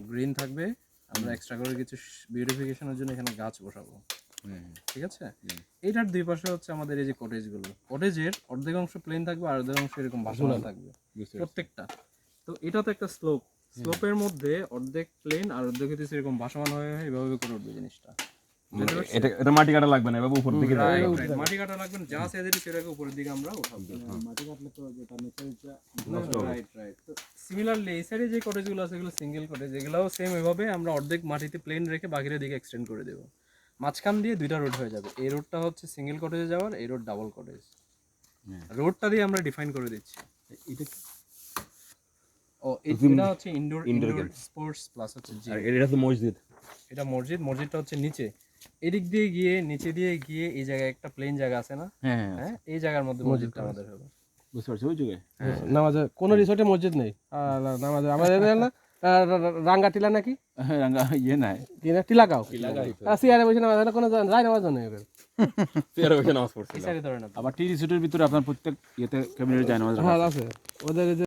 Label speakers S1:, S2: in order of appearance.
S1: Green থাকবে। আমরা extra করে কিছু বিউটিফিকেশনের জন্য এখানে গাছ বসাবো, ঠিক আছে। এইটার দুই পাশে হচ্ছে আমাদের এই যে কটেজগুলো, কটেজের অর্ধেক অংশ প্লেন থাকবে আর অর্ধেক অংশ এরকম ভাসমান থাকবে প্রত্যেকটা। তো এটা তো একটা স্লোপের মধ্যে অর্ধেক প্লেন আর অর্ধেক হচ্ছে এরকম ভাসমান হয়ে এইভাবে করে উঠবে জিনিসটা।
S2: এটা মাটি কাটা লাগবে না, এভাবে উপর দিকে
S1: মাটি কাটা লাগবে না, যা সেজেরই সেটাকে উপরের দিকে আমরা উঠাবো।
S3: মাটি কাটলে তো যেটা নেচারটা
S1: রাইট রাইট। তো সিমিলারলি এই সাইডে যে কটেজগুলো আছে এগুলো সিঙ্গেল কটেজ, এগুলোও সেম এভাবে আমরা অর্ধেক মাটিতে প্লেন রেখে বাকির দিকে এক্সটেন্ড করে দেবো। মাঝখান দিয়ে দুইটা রোড হয়ে যাবে, এই রোডটা হচ্ছে সিঙ্গেল কটেজে যাওয়ার, এই রোড ডাবল কটেজ। রোডটা দিয়ে আমরা ডিফাইন করে দিচ্ছি।
S2: এটা
S1: ও এটা হচ্ছে ইনডোর স্পোর্টস প্লাস হচ্ছে জিম।
S2: আর এটা তো মসজিদ,
S1: এটা মসজিদ, মসজিদটা হচ্ছে নিচে, এদিক দিয়ে গিয়ে নিচে দিয়ে গিয়ে এই জায়গায় একটা প্লেন জায়গা আছে না, হ্যাঁ এই জায়গার মধ্যে মসজিদটা আমাদের হবে।
S2: বুঝতে পারছি ওই জায়গায়
S3: নামাজে কোনো রিসোর্টে মসজিদ নেই। আর নামাজে আমাদের না রাঙ্গা টিলা নাকি
S2: রাঙ্গা ইয়ে নাই,
S3: কি না টিলাগাঁও, সিয়ারে বসে নামাজ কোনো যায় নামাজ নেই ওদের।
S2: তেরো বছর নামাজ পড়ছিল।
S1: এই সাইডে ধরেন আপনি।
S2: আবার টি রিসোর্টের ভিতরে আপনার প্রত্যেক ইয়েতে ক্যাবিনেটে যায় নামাজ রাখা
S3: হ্যাঁ
S2: আছে।
S3: আছে ওদের